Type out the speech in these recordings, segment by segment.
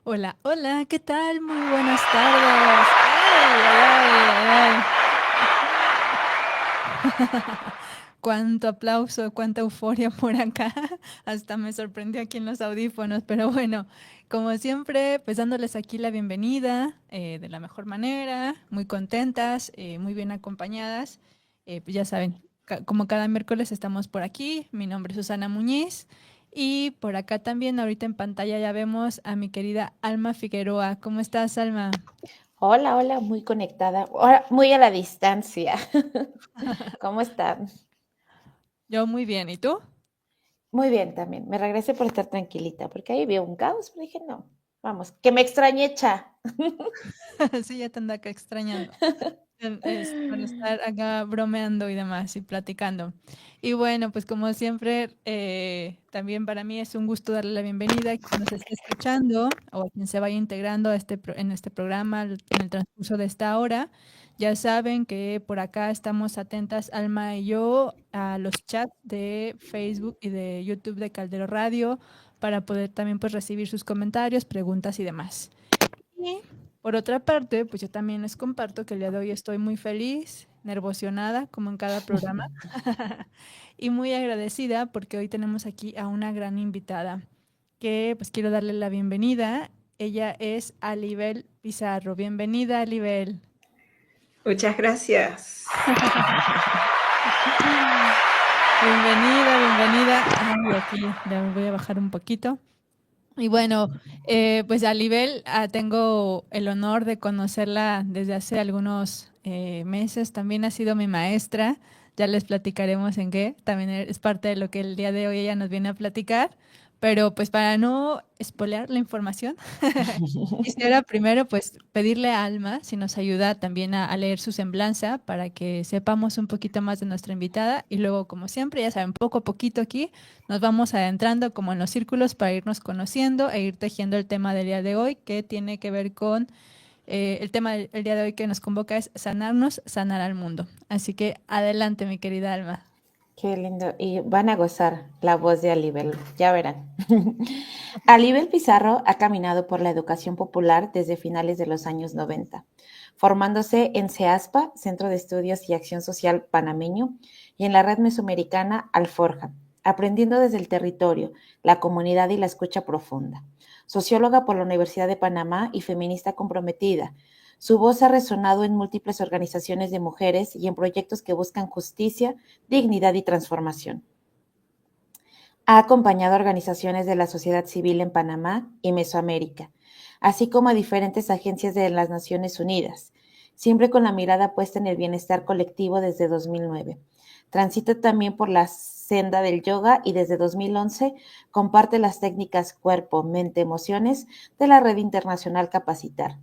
Hola, hola, ¿qué tal? Muy buenas tardes. Ay, ay, ay, cuánto aplauso, cuánta euforia por acá. Hasta me sorprendió aquí en los audífonos, pero bueno, como siempre, pues dándoles aquí la bienvenida de la mejor manera, muy contentas, muy bien acompañadas. Pues ya saben, como cada miércoles estamos por aquí. Mi nombre es Susana Muñiz. Y por acá también, ahorita en pantalla ya vemos a mi querida Alma Figueroa. ¿Cómo estás, Alma? Hola, hola, muy conectada, ahora muy a la distancia. ¿Cómo están? Yo muy bien, ¿y tú? Muy bien también. Me regresé por estar tranquilita, porque ahí veo un caos, pero dije, no, vamos, que me extrañé, cha. Sí, ya te ando acá extrañando. Para estar acá bromeando y demás y platicando. Y bueno, pues como siempre, también para mí es un gusto darle la bienvenida a quien nos esté escuchando o a quien se vaya integrando a en este programa en el transcurso de esta hora. Ya saben que por acá estamos atentas, Alma y yo, a los chats de Facebook y de YouTube de Caldero Radio para poder también pues recibir sus comentarios, preguntas y demás. Y por otra parte, pues yo también les comparto que el día de hoy estoy muy feliz, nervosionada, como en cada programa, y muy agradecida porque hoy tenemos aquí a una gran invitada que pues quiero darle la bienvenida. Ella es Alibel Pizarro. Bienvenida, Alibel. Muchas gracias. Bienvenida, bienvenida. Ay, aquí le voy a bajar un poquito. Y bueno, pues a Libel tengo el honor de conocerla desde hace algunos meses. También ha sido mi maestra. Ya les platicaremos en qué. También es parte de lo que el día de hoy ella nos viene a platicar. Pero pues para no espolear la información, quisiera primero pues pedirle a Alma si nos ayuda también a leer su semblanza para que sepamos un poquito más de nuestra invitada y luego como siempre, ya saben, poco a poquito aquí nos vamos adentrando como en los círculos para irnos conociendo e ir tejiendo el tema del día de hoy que tiene que ver con el tema del día de hoy que nos convoca es sanarnos, sanar al mundo. Así que adelante mi querida Alma. Qué lindo. Y van a gozar la voz de Alibel, ya verán. Alibel Pizarro ha caminado por la educación popular desde finales de los años 90, formándose en CEASPA, Centro de Estudios y Acción Social Panameño, y en la red mesoamericana Alforja, aprendiendo desde el territorio, la comunidad y la escucha profunda. Socióloga por la Universidad de Panamá y feminista comprometida, su voz ha resonado en múltiples organizaciones de mujeres y en proyectos que buscan justicia, dignidad y transformación. Ha acompañado a organizaciones de la sociedad civil en Panamá y Mesoamérica, así como a diferentes agencias de las Naciones Unidas, siempre con la mirada puesta en el bienestar colectivo desde 2009. Transita también por la senda del yoga y desde 2011 comparte las técnicas cuerpo, mente, emociones de la red internacional Capacitar,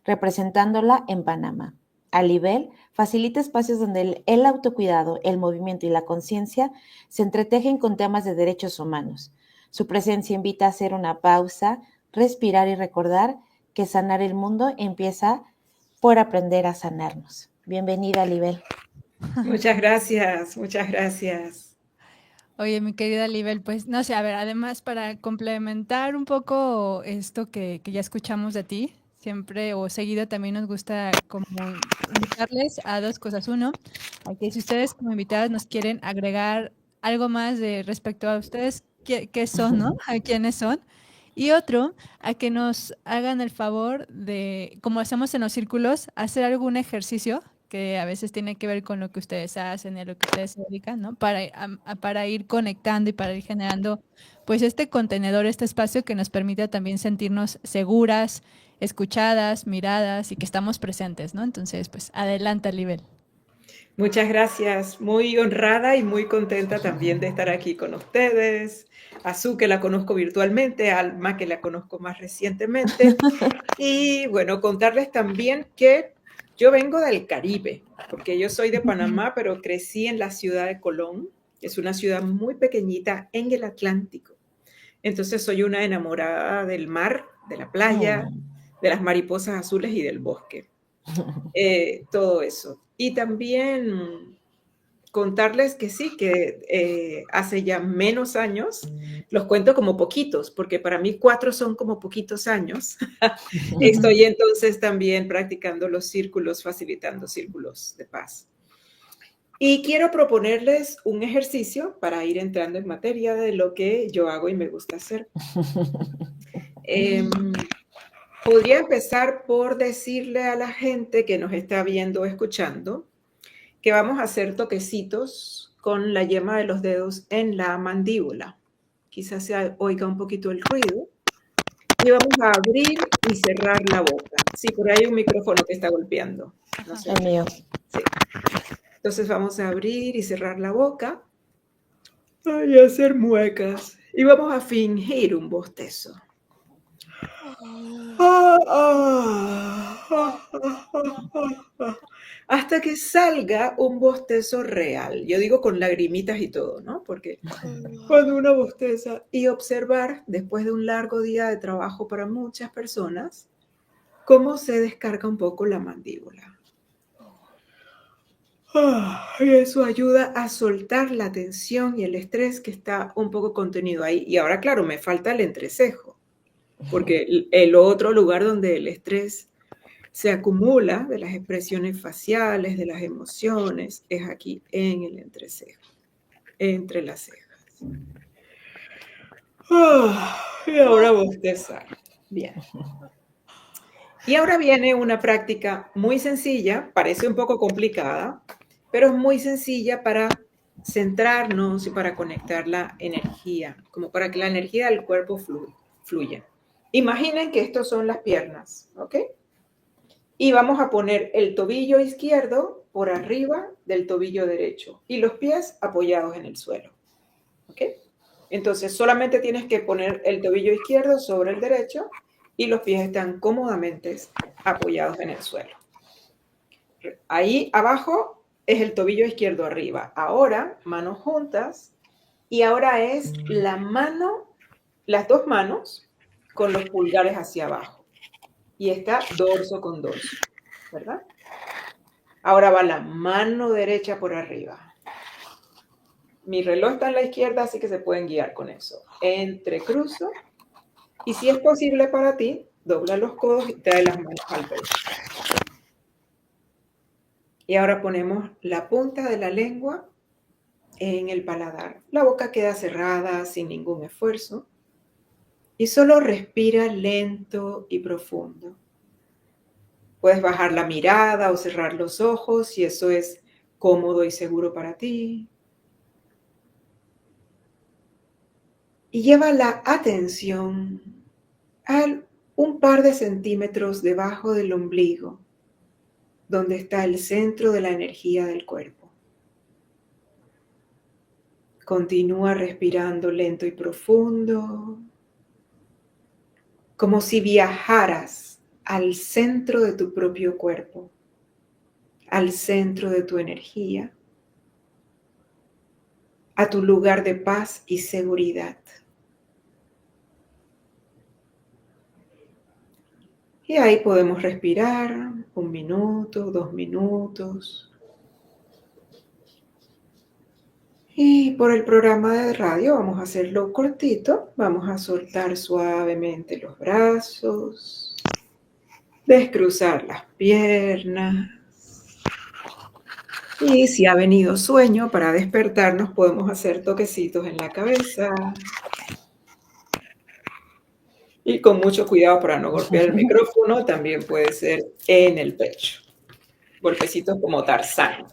representándola en Panamá. Alibel facilita espacios donde el autocuidado, el movimiento y la conciencia se entretejen con temas de derechos humanos. Su presencia invita a hacer una pausa, respirar y recordar que sanar el mundo empieza por aprender a sanarnos. Bienvenida, Alibel. Muchas gracias, muchas gracias. Oye, mi querida Libel, pues no sé, a ver, además para complementar un poco esto que ya escuchamos de ti, siempre o seguido también nos gusta como invitarles a dos cosas. Uno, a que si ustedes como invitados nos quieren agregar algo más de respecto a ustedes, qué son, ¿no? A quiénes son. Y otro, a que nos hagan el favor de, como hacemos en los círculos, hacer algún ejercicio que a veces tiene que ver con lo que ustedes hacen y a lo que ustedes se dedican, ¿no? Para ir conectando y para ir generando, pues, este contenedor, este espacio que nos permite también sentirnos seguras, escuchadas, miradas y que estamos presentes, ¿no? Entonces, pues, adelante, Libel. Muchas gracias. Muy honrada y muy contenta también de estar aquí con ustedes. A Su, que la conozco virtualmente, a Alma, que la conozco más recientemente. Y bueno, contarles también que yo vengo del Caribe, porque yo soy de Panamá, pero crecí en la ciudad de Colón. Es una ciudad muy pequeñita en el Atlántico. Entonces soy una enamorada del mar, de la playa, Mm. de las mariposas azules y del bosque. Todo eso. Y también contarles que sí, que hace ya menos años, los cuento como poquitos, porque para mí 4 son como poquitos años. Estoy entonces también practicando los círculos, facilitando círculos de paz. Y quiero proponerles un ejercicio para ir entrando en materia de lo que yo hago y me gusta hacer. Podría empezar por decirle a la gente que nos está viendo o escuchando que vamos a hacer toquecitos con la yema de los dedos en la mandíbula. Quizás se oiga un poquito el ruido. Y vamos a abrir y cerrar la boca. Sí, por ahí hay un micrófono que está golpeando. No sé. El mío. Sí. Entonces vamos a abrir y cerrar la boca. Y hacer muecas. Y vamos a fingir un bostezo. Hasta que salga un bostezo real. Yo digo con lagrimitas y todo, ¿no? Porque cuando uno bosteza y observar, después de un largo día de trabajo para muchas personas, cómo se descarga un poco la mandíbula. Y eso ayuda a soltar la tensión y el estrés que está un poco contenido ahí. Y ahora, claro, me falta el entrecejo, porque el otro lugar donde el estrés se acumula de las expresiones faciales, de las emociones, es aquí en el entrecejo, entre las cejas. Y ahora bostezar. Bien. Y ahora viene una práctica muy sencilla, parece un poco complicada, pero es muy sencilla para centrarnos y para conectar la energía, como para que la energía del cuerpo fluya. Imaginen que estos son las piernas, ¿ok? Y vamos a poner el tobillo izquierdo por arriba del tobillo derecho y los pies apoyados en el suelo, ¿ok? Entonces solamente tienes que poner el tobillo izquierdo sobre el derecho y los pies están cómodamente apoyados en el suelo. Ahí abajo es el tobillo izquierdo arriba. Ahora, manos juntas. Y ahora es la mano, las dos manos con los pulgares hacia abajo. Y está dorso con dorso, ¿verdad? Ahora va la mano derecha por arriba. Mi reloj está en la izquierda, así que se pueden guiar con eso. Entrecruzo. Y si es posible para ti, dobla los codos y trae las manos al pecho. Y ahora ponemos la punta de la lengua en el paladar. La boca queda cerrada sin ningún esfuerzo. Y solo respira lento y profundo. Puedes bajar la mirada o cerrar los ojos si eso es cómodo y seguro para ti. Y lleva la atención a un par de centímetros debajo del ombligo, donde está el centro de la energía del cuerpo. Continúa respirando lento y profundo, como si viajaras al centro de tu propio cuerpo, al centro de tu energía, a tu lugar de paz y seguridad. Y ahí podemos respirar 1 minuto, 2 minutos. Y por el programa de radio vamos a hacerlo cortito. Vamos a soltar suavemente los brazos, descruzar las piernas. Y si ha venido sueño, para despertarnos podemos hacer toquecitos en la cabeza. Y con mucho cuidado para no golpear el micrófono, también puede ser en el pecho. Golpecitos como Tarzán.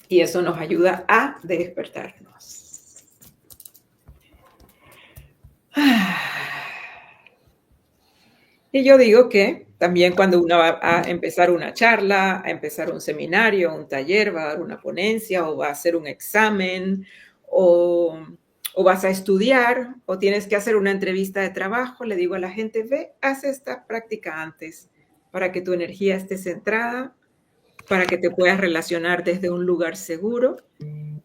Y eso nos ayuda a despertarnos. Y yo digo que también cuando uno va a empezar una charla, a empezar un seminario, un taller, va a dar una ponencia o va a hacer un examen o vas a estudiar o tienes que hacer una entrevista de trabajo, le digo a la gente, ve, haz esta práctica antes para que tu energía esté centrada, para que te puedas relacionar desde un lugar seguro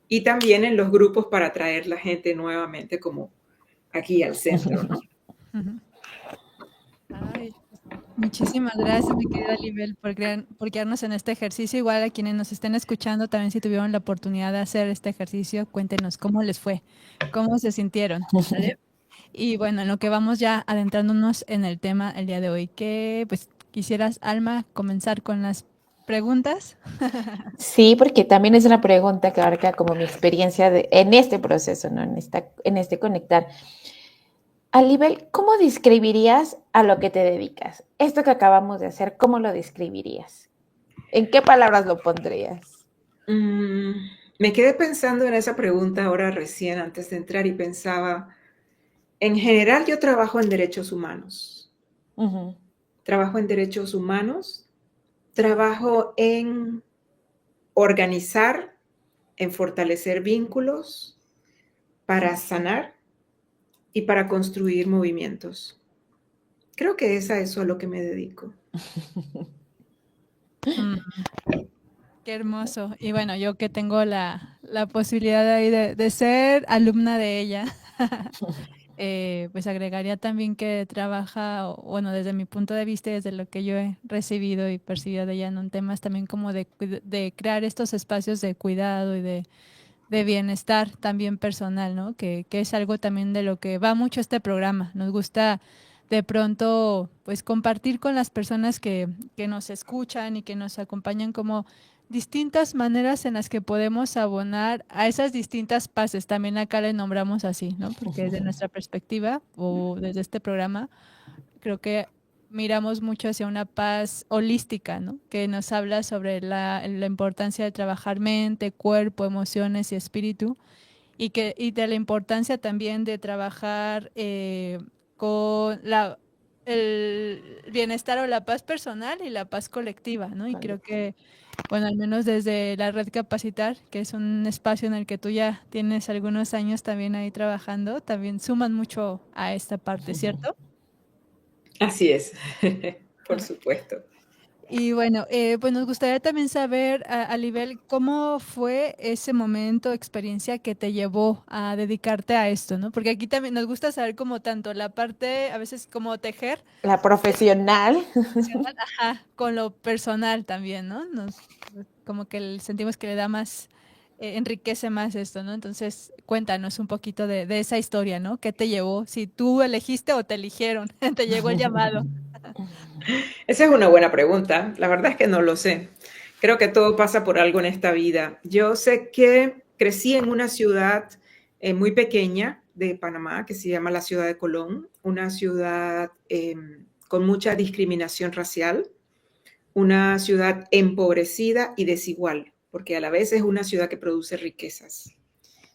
y también en los grupos para traer la gente nuevamente como aquí al centro, ¿no? Ay, Muchísimas gracias, mi querida Libel, por guiarnos en este ejercicio. Igual a quienes nos estén escuchando, también si tuvieron la oportunidad de hacer este ejercicio, cuéntenos cómo les fue, cómo se sintieron, ¿sale? Y bueno, en lo que vamos ya adentrándonos en el tema el día de hoy, que pues quisieras, Alma, comenzar con las preguntas. Sí, porque también es una pregunta que abarca como mi experiencia en este proceso, ¿no? En este conectar. Alibel, ¿cómo describirías a lo que te dedicas? Esto que acabamos de hacer, ¿cómo lo describirías? ¿En qué palabras lo pondrías? Mm, Me quedé pensando en esa pregunta ahora recién antes de entrar y pensaba, en general yo trabajo en derechos humanos. Ujú. Trabajo en derechos humanos, trabajo en organizar, en fortalecer vínculos para sanar y para construir movimientos. Creo que es a eso a lo que me dedico. Mm, qué hermoso. Y bueno, yo que tengo la posibilidad ahí de ser alumna de ella. Pues agregaría también que trabaja, bueno, desde mi punto de vista y desde lo que yo he recibido y percibido de ella en temas también como de crear estos espacios de cuidado y de bienestar también personal, ¿no? Que es algo también de lo que va mucho este programa. Nos gusta de pronto, pues, compartir con las personas que nos escuchan y que nos acompañan como distintas maneras en las que podemos abonar a esas distintas paces. También acá le nombramos así, ¿no? Porque desde nuestra perspectiva o desde este programa, creo que miramos mucho hacia una paz holística, ¿no? Que nos habla sobre la importancia de trabajar mente, cuerpo, emociones y espíritu, y de la importancia también de trabajar con el bienestar o la paz personal y la paz colectiva, ¿no? Y creo que, bueno, al menos desde la red Capacitar, que es un espacio en el que tú ya tienes algunos años también ahí trabajando, también suman mucho a esta parte, ¿cierto? Así es, por supuesto. Y bueno, pues nos gustaría también saber, Alibel, cómo fue ese momento, experiencia que te llevó a dedicarte a esto, ¿no? Porque aquí también nos gusta saber como tanto la parte, a veces como tejer, La profesional. profesional, ajá, con lo personal también, ¿no? Como que sentimos que le da más, enriquece más esto, ¿no? Entonces, cuéntanos un poquito de esa historia, ¿no? ¿Qué te llevó? Si tú elegiste o te eligieron, te llegó el llamado. Esa es una buena pregunta. La verdad es que no lo sé. Creo que todo pasa por algo en esta vida. Yo sé que crecí en una ciudad muy pequeña de Panamá que se llama la ciudad de Colón, una ciudad con mucha discriminación racial, una ciudad empobrecida y desigual, porque a la vez es una ciudad que produce riquezas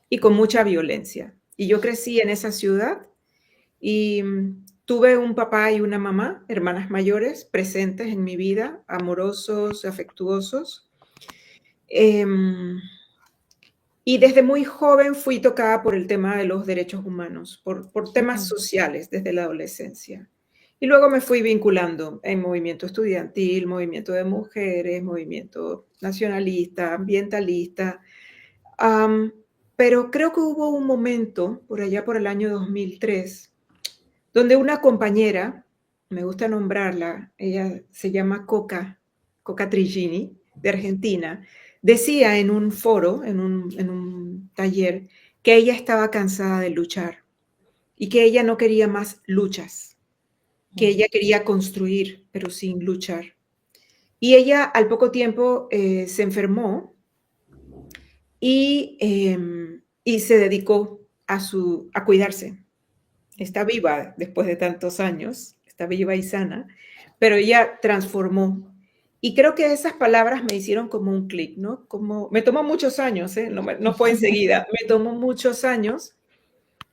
y con mucha violencia. Y yo crecí en esa ciudad y tuve un papá y una mamá, hermanas mayores, presentes en mi vida, amorosos, afectuosos. Y desde muy joven fui tocada por el tema de los derechos humanos, por temas sociales desde la adolescencia. Y luego me fui vinculando en movimiento estudiantil, movimiento de mujeres, movimiento nacionalista, ambientalista. Um, pero creo que hubo un momento, por allá por el año 2003, donde una compañera, me gusta nombrarla, ella se llama Coca Trigini, de Argentina, decía en un foro, en un taller, que ella estaba cansada de luchar y que ella no quería más luchas, que ella quería construir, pero sin luchar. Y ella al poco tiempo se enfermó y se dedicó a cuidarse. Está viva después de tantos años, está viva y sana, pero ella transformó. Y creo que esas palabras me hicieron como un clic, ¿no? Como, me tomó muchos años, ¿eh? No fue enseguida, me tomó muchos años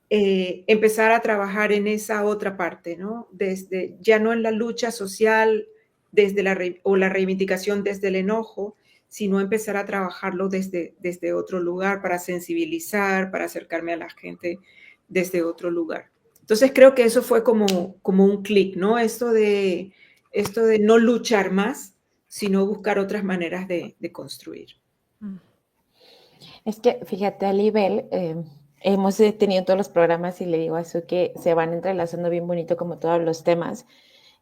empezar a trabajar en esa otra parte, ¿no? Desde, ya no en la lucha social desde o la reivindicación desde el enojo, sino empezar a trabajarlo desde otro lugar para sensibilizar, para acercarme a la gente desde otro lugar. Entonces creo que eso fue como un clic, ¿no? Esto de no luchar más, sino buscar otras maneras de construir. Es que, fíjate, a nivel, hemos tenido todos los programas y le digo a Su que se van entrelazando bien bonito como todos los temas.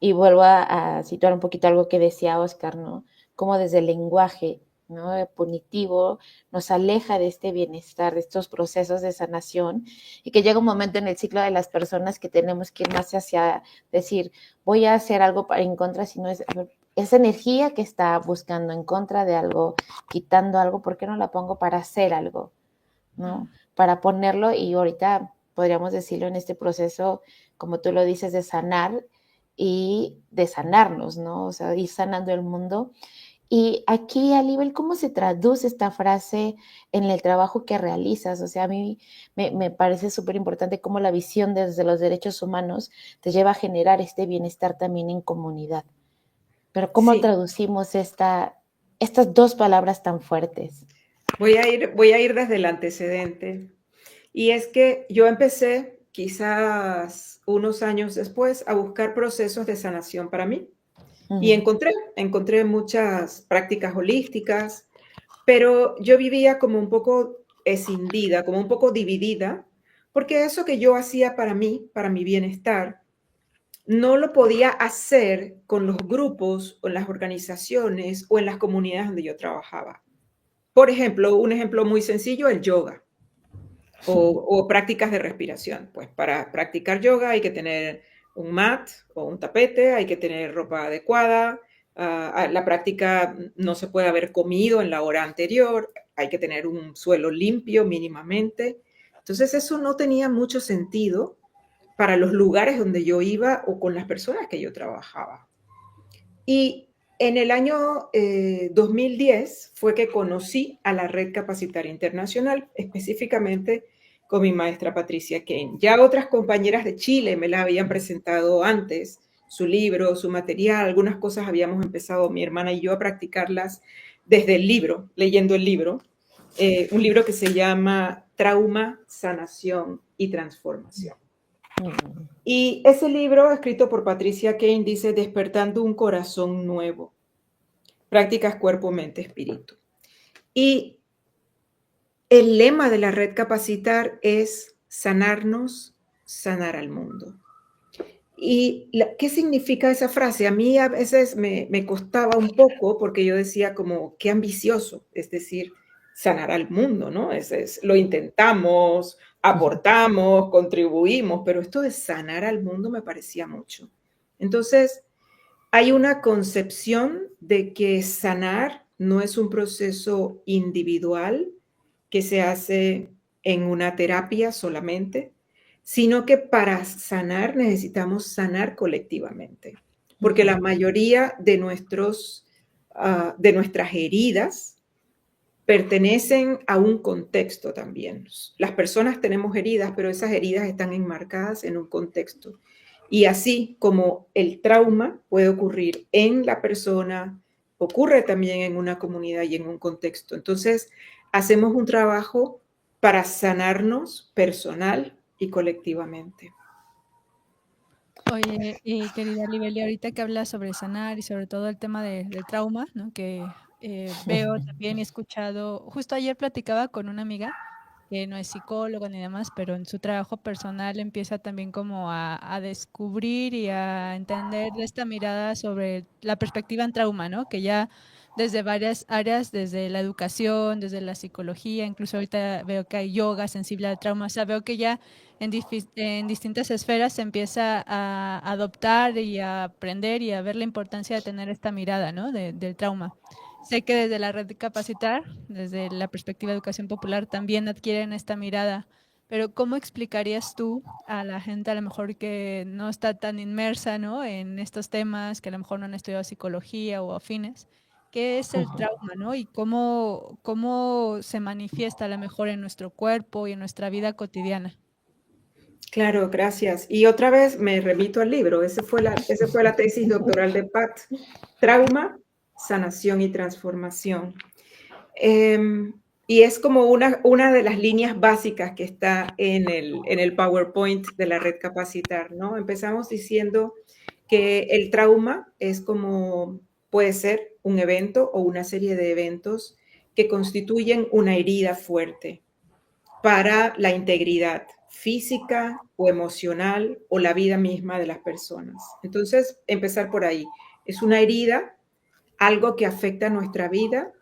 Y vuelvo a situar un poquito algo que decía Oscar, ¿no? Como desde el lenguaje, ¿no? Punitivo nos aleja de este bienestar, de estos procesos de sanación, y que llega un momento en el ciclo de las personas que tenemos que ir más hacia decir, voy a hacer algo para en contra, si no es, a ver, esa energía que está buscando en contra de algo, quitando algo, ¿por qué no la pongo para hacer algo? ¿No? Para ponerlo, y ahorita podríamos decirlo en este proceso, como tú lo dices, de sanar y de sanarnos, ¿no? O sea, ir sanando el mundo. Y aquí, Alibel, ¿cómo se traduce esta frase en el trabajo que realizas? O sea, a mí me parece súper importante cómo la visión desde los derechos humanos te lleva a generar este bienestar también en comunidad. Pero ¿cómo Sí, traducimos estas dos palabras tan fuertes? voy a ir desde el antecedente. Y es que yo empecé quizás unos años después a buscar procesos de sanación para mí. Y Ujú, encontré muchas prácticas holísticas, pero yo vivía como un poco escindida, como un poco dividida, porque eso que yo hacía para mí, para mi bienestar, no lo podía hacer con los grupos o en las organizaciones o en las comunidades donde yo trabajaba. Por ejemplo, un ejemplo muy sencillo, el yoga o prácticas de respiración. Pues para practicar yoga hay que tener un mat o un tapete, hay que tener ropa adecuada, la práctica no se puede haber comido en la hora anterior, hay que tener un suelo limpio mínimamente. Entonces eso no tenía mucho sentido para los lugares donde yo iba o con las personas que yo trabajaba. Y en el año 2010 fue que conocí a la Red Capacitaria Internacional, específicamente con mi maestra Patricia Kane. Ya otras compañeras de Chile me la habían presentado antes, su libro, su material, algunas cosas habíamos empezado mi hermana y yo a practicarlas desde el libro, leyendo el libro, un libro que se llama Trauma, Sanación y Transformación. ujú. Y ese libro, escrito por Patricia Kane, dice Despertando un corazón nuevo, prácticas cuerpo, mente, espíritu. Y el lema de la red Capacitar es sanarnos, sanar al mundo. ¿Y qué significa esa frase? A mí a veces me costaba un poco porque yo decía como, qué ambicioso, es decir, sanar al mundo, ¿no? Lo intentamos, aportamos, contribuimos, pero esto de sanar al mundo me parecía mucho. Entonces, hay una concepción de que sanar no es un proceso individual que se hace en una terapia solamente, sino que para sanar necesitamos sanar colectivamente, porque la mayoría de de nuestras heridas pertenecen a un contexto también. Las personas tenemos heridas, pero esas heridas están enmarcadas en un contexto. Y así como el trauma puede ocurrir en la persona, ocurre también en una comunidad y en un contexto. Entonces, hacemos un trabajo para sanarnos personal y colectivamente. Oye, y querida Libeli, ahorita que hablas sobre sanar y sobre todo el tema del trauma, ¿no? Que veo también y he escuchado, justo ayer platicaba con una amiga que no es psicóloga ni demás, pero en su trabajo personal empieza también como a descubrir y a entender esta mirada sobre la perspectiva en trauma, ¿no? Que ya desde varias áreas, desde la educación, desde la psicología, incluso ahorita veo que hay yoga sensible al trauma, o sea, veo que ya en distintas esferas se empieza a adoptar y a aprender y a ver la importancia de tener esta mirada, ¿no? Del trauma. Sé que desde la red de Capacitar, desde la perspectiva de educación popular, también adquieren esta mirada, pero ¿cómo explicarías tú a la gente a lo mejor que no está tan inmersa, ¿no? En estos temas, que a lo mejor no han estudiado psicología o afines? ¿Qué es el trauma, ¿no? Y cómo se manifiesta a lo mejor en nuestro cuerpo y en nuestra vida cotidiana. Claro, gracias. Y otra vez me remito al libro. Esa fue la tesis doctoral de Pat. Trauma, sanación y transformación. Y es como una de las líneas básicas que está en el PowerPoint de la red Capacitar, ¿no? Empezamos diciendo que el trauma es como, puede ser un evento o una serie de eventos que constituyen una herida fuerte. para la integridad física o emocional o la vida misma de las personas. Entonces, empezar por ahí. Es una herida, algo que afecta nuestra vida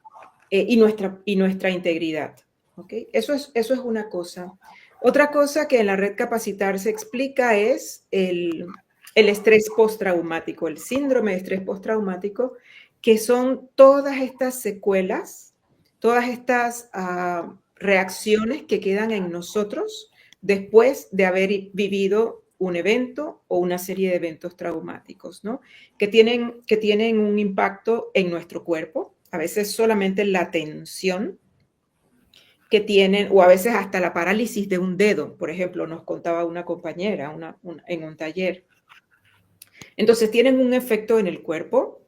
y nuestra integridad. ¿Okay? Eso es una cosa. Otra cosa que en la red Capacitar se explica es el estrés postraumático, el síndrome de estrés postraumático, que son todas estas secuelas, todas estas reacciones que quedan en nosotros después de haber vivido un evento o una serie de eventos traumáticos, ¿no? Que tienen un impacto en nuestro cuerpo, a veces solamente la tensión que tienen, o a veces hasta la parálisis de un dedo, por ejemplo, nos contaba una compañera en un taller. Entonces tienen un efecto en el cuerpo,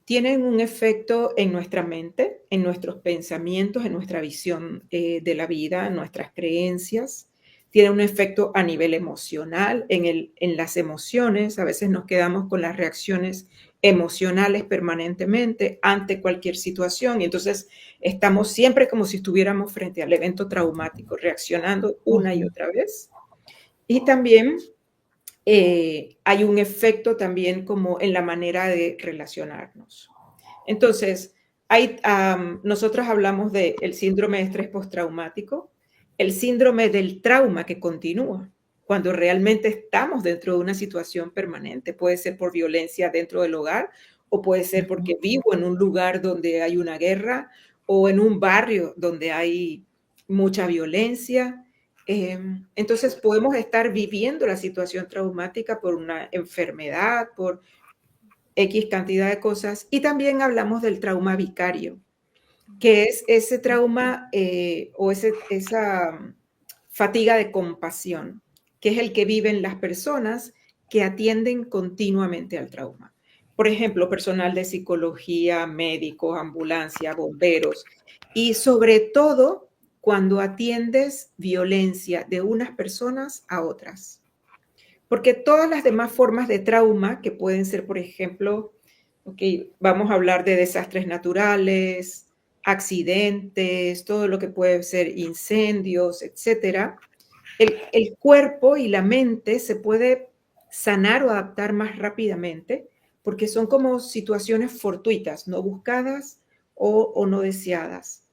tienen un efecto en nuestra mente, en nuestros pensamientos, en nuestra visión de la vida, en nuestras creencias. Tienen un efecto a nivel emocional, en las emociones. A veces nos quedamos con las reacciones emocionales permanentemente ante cualquier situación y entonces estamos siempre como si estuviéramos frente al evento traumático, reaccionando una y otra vez. Y también hay un efecto también como en la manera de relacionarnos. Entonces, nosotros hablamos del síndrome de estrés postraumático, el síndrome del trauma que continúa cuando realmente estamos dentro de una situación permanente. Puede ser por violencia dentro del hogar o puede ser porque vivo en un lugar donde hay una guerra o en un barrio donde hay mucha violencia. Entonces podemos estar viviendo la situación traumática por una enfermedad, por X cantidad de cosas. Y también hablamos del trauma vicario, que es ese trauma o esa fatiga de compasión, que es el que viven las personas que atienden continuamente al trauma. Por ejemplo, personal de psicología, médicos, ambulancia, bomberos y sobre todo cuando atiendes violencia de unas personas a otras. Porque todas las demás formas de trauma, que pueden ser, por ejemplo, vamos a hablar de desastres naturales, accidentes, todo lo que puede ser incendios, etcétera, el cuerpo y la mente se puede sanar o adaptar más rápidamente porque son como situaciones fortuitas, no buscadas o no deseadas.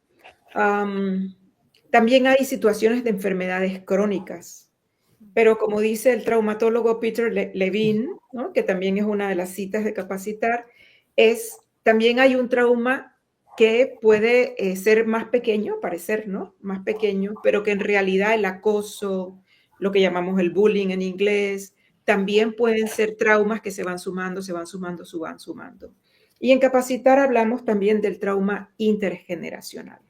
También hay situaciones de enfermedades crónicas, pero como dice el traumatólogo Peter Levine, ¿no? Que también es una de las citas de Capacitar, también hay un trauma que puede ser más pequeño, parecer, ¿no? Más pequeño, pero que en realidad el acoso, lo que llamamos el bullying en inglés, también pueden ser traumas que se van sumando, se van sumando, se van sumando. Y en Capacitar hablamos también del trauma intergeneracional,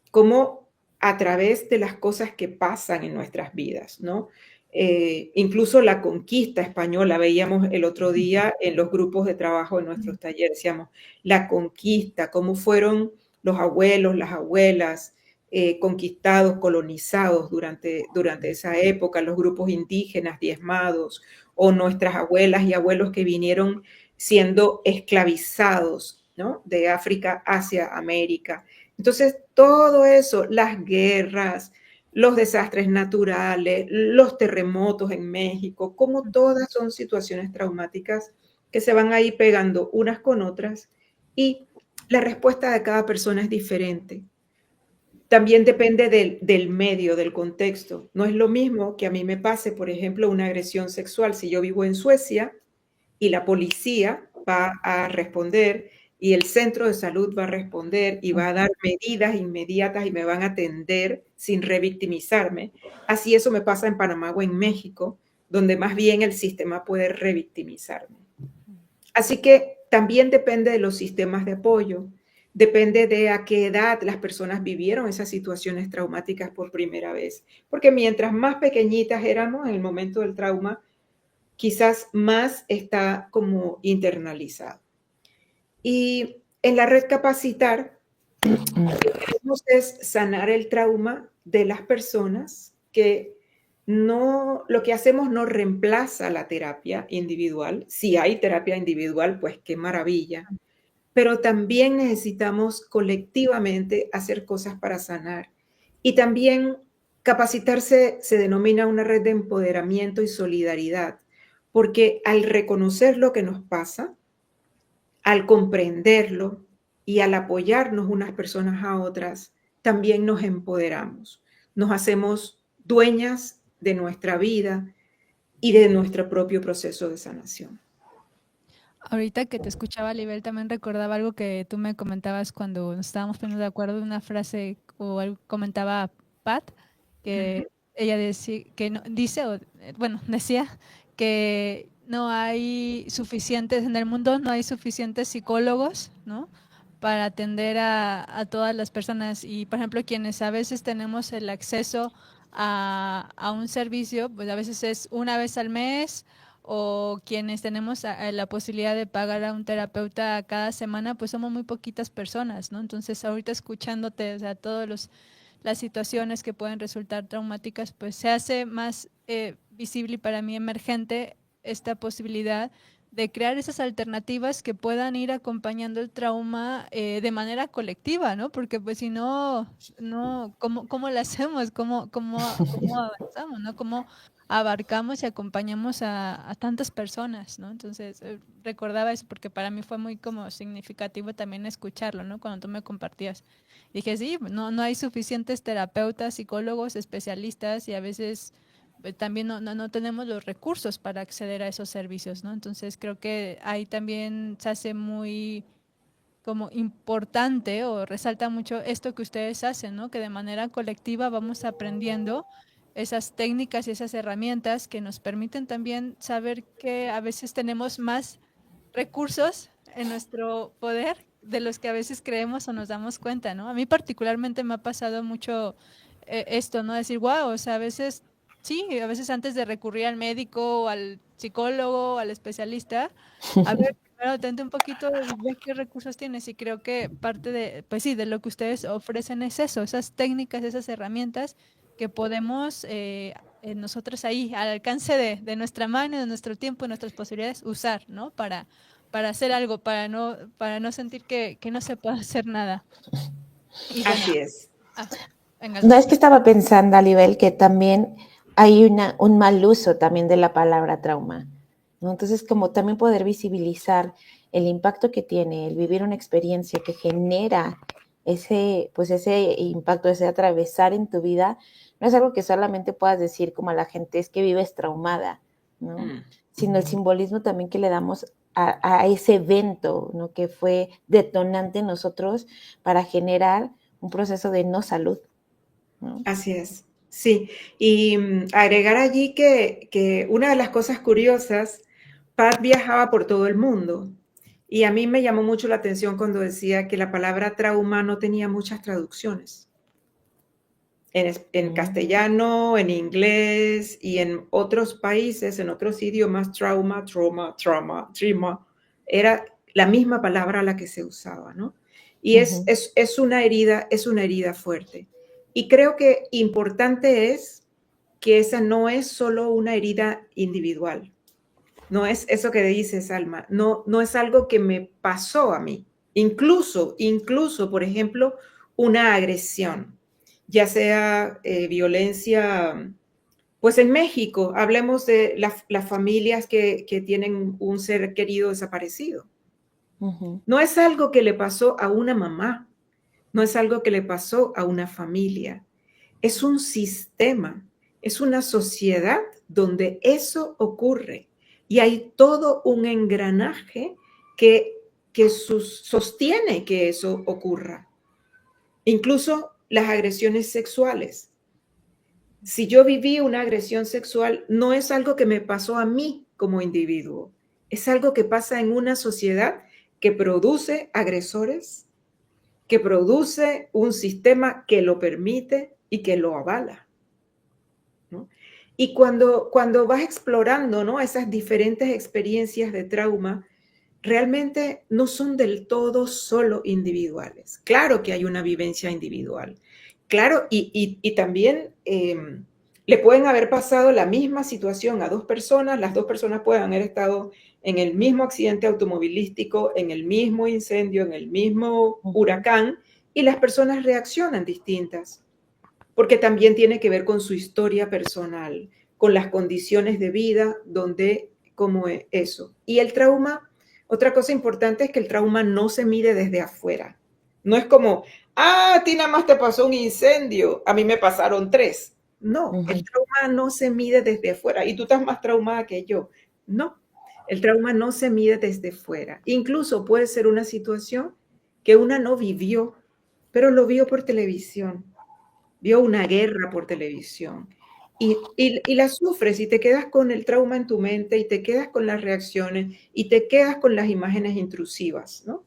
como a través de las cosas que pasan en nuestras vidas, ¿no? Incluso la conquista española, veíamos el otro día en los grupos de trabajo en nuestros talleres, decíamos, la conquista, cómo fueron los abuelos, las abuelas, conquistados, colonizados durante esa época, los grupos indígenas diezmados, o nuestras abuelas y abuelos que vinieron siendo esclavizados, ¿no? De África hacia América. Entonces, todo eso, las guerras, los desastres naturales, los terremotos en México, como todas son situaciones traumáticas que se van a ir pegando unas con otras y la respuesta de cada persona es diferente. También depende del medio, del contexto. No es lo mismo que a mí me pase, por ejemplo, una agresión sexual si yo vivo en Suecia y la policía va a responder y el centro de salud va a responder y va a dar medidas inmediatas y me van a atender sin revictimizarme. Así eso me pasa en Panamá o en México, donde más bien el sistema puede revictimizarme. Así que también depende de los sistemas de apoyo, depende de a qué edad las personas vivieron esas situaciones traumáticas por primera vez. Porque mientras más pequeñitas éramos en el momento del trauma, quizás más está como internalizado. Y en la red Capacitar, lo que queremos es sanar el trauma de las personas que lo que hacemos no reemplaza la terapia individual. Si hay terapia individual, pues qué maravilla. Pero también necesitamos colectivamente hacer cosas para sanar. Y también capacitarse se denomina una red de empoderamiento y solidaridad, porque al reconocer lo que nos pasa, al comprenderlo y al apoyarnos unas personas a otras, también nos empoderamos, nos hacemos dueñas de nuestra vida y de nuestro propio proceso de sanación. Ahorita que te escuchaba, Libel, también recordaba algo que tú me comentabas cuando nos estábamos poniendo de acuerdo, una frase o algo comentaba Pat, que ella decía, que no, dice, bueno, decía que no hay suficientes, en el mundo no hay suficientes psicólogos, ¿no? Para atender a todas las personas y, por ejemplo, quienes a veces tenemos el acceso a un servicio, pues a veces es una vez al mes o quienes tenemos la posibilidad de pagar a un terapeuta cada semana, pues somos muy poquitas personas, ¿no? Entonces, ahorita escuchándote, o sea, todas las situaciones que pueden resultar traumáticas, pues se hace más visible y para mí emergente esta posibilidad de crear esas alternativas que puedan ir acompañando el trauma de manera colectiva, ¿no? Porque pues si no, ¿cómo lo hacemos? ¿Cómo avanzamos? ¿No? ¿Cómo abarcamos y acompañamos a tantas personas, ¿no? Entonces, recordaba eso porque para mí fue muy como significativo también escucharlo, ¿no? Cuando tú me compartías. Dije, sí, no hay suficientes terapeutas, psicólogos, especialistas y a veces también no tenemos los recursos para acceder a esos servicios, ¿no? Entonces, creo que ahí también se hace muy como importante o resalta mucho esto que ustedes hacen, ¿no? Que de manera colectiva vamos aprendiendo esas técnicas y esas herramientas que nos permiten también saber que a veces tenemos más recursos en nuestro poder de los que a veces creemos o nos damos cuenta, ¿no? A mí particularmente me ha pasado mucho esto, ¿no? Decir, wow, o sea, a veces, sí, a veces antes de recurrir al médico o al psicólogo o al especialista, a ver, primero atente un poquito y ve qué recursos tienes y creo que parte de, pues sí, de lo que ustedes ofrecen es eso, esas técnicas, esas herramientas que podemos nosotros ahí, al alcance de nuestra mano, de nuestro tiempo, de nuestras posibilidades, usar, ¿no? Para hacer algo, para no sentir que no se puede hacer nada. Y bueno, Así es. venga. No, es que estaba pensando, Alibel, que también hay un mal uso también de la palabra trauma, ¿no? Entonces, como también poder visibilizar el impacto que tiene el vivir una experiencia que genera pues ese impacto, ese atravesar en tu vida, no es algo que solamente puedas decir como a la gente, es que vives traumada, ¿no? Sino el simbolismo también que le damos a ese evento, ¿no? Que fue detonante en nosotros para generar un proceso de no salud, ¿no? Así es, sí. Y agregar allí que una de las cosas curiosas, Pat viajaba por todo el mundo y a mí me llamó mucho la atención cuando decía que la palabra trauma no tenía muchas traducciones. En castellano, en inglés y en otros países, en otros idiomas, trauma, era la misma palabra la que se usaba, ¿no? Y es una herida fuerte. Y creo que importante es que esa no es solo una herida individual. No es eso que dices, Alma. No es algo que me pasó a mí. Incluso, por ejemplo, una agresión, ya sea violencia, pues en México, hablemos de las familias que tienen un ser querido desaparecido. No es algo que le pasó a una mamá, no es algo que le pasó a una familia. Es un sistema, es una sociedad donde eso ocurre y hay todo un engranaje que sostiene que eso ocurra. Incluso las agresiones sexuales. Si yo viví una agresión sexual, no es algo que me pasó a mí como individuo, es algo que pasa en una sociedad que produce agresores, que produce un sistema que lo permite y que lo avala, ¿no? Y cuando vas explorando, ¿no?, esas diferentes experiencias de trauma, realmente no son del todo solo individuales. Claro que hay una vivencia individual. Claro, y también le pueden haber pasado la misma situación a dos personas, las dos personas pueden haber estado en el mismo accidente automovilístico, en el mismo incendio, en el mismo huracán, y las personas reaccionan distintas. porque también tiene que ver con su historia personal, con las condiciones de vida, donde, como eso. Y el trauma, otra cosa importante es que el trauma no se mide desde afuera. No es como, a ti nada más te pasó un incendio, a mí me pasaron 3. No, el trauma no se mide desde afuera. Y tú estás más traumada que yo. No, el trauma no se mide desde fuera. Incluso puede ser una situación que una no vivió, pero lo vio por televisión. Vio una guerra por televisión. Y la sufres y te quedas con el trauma en tu mente y te quedas con las reacciones y te quedas con las imágenes intrusivas, ¿no?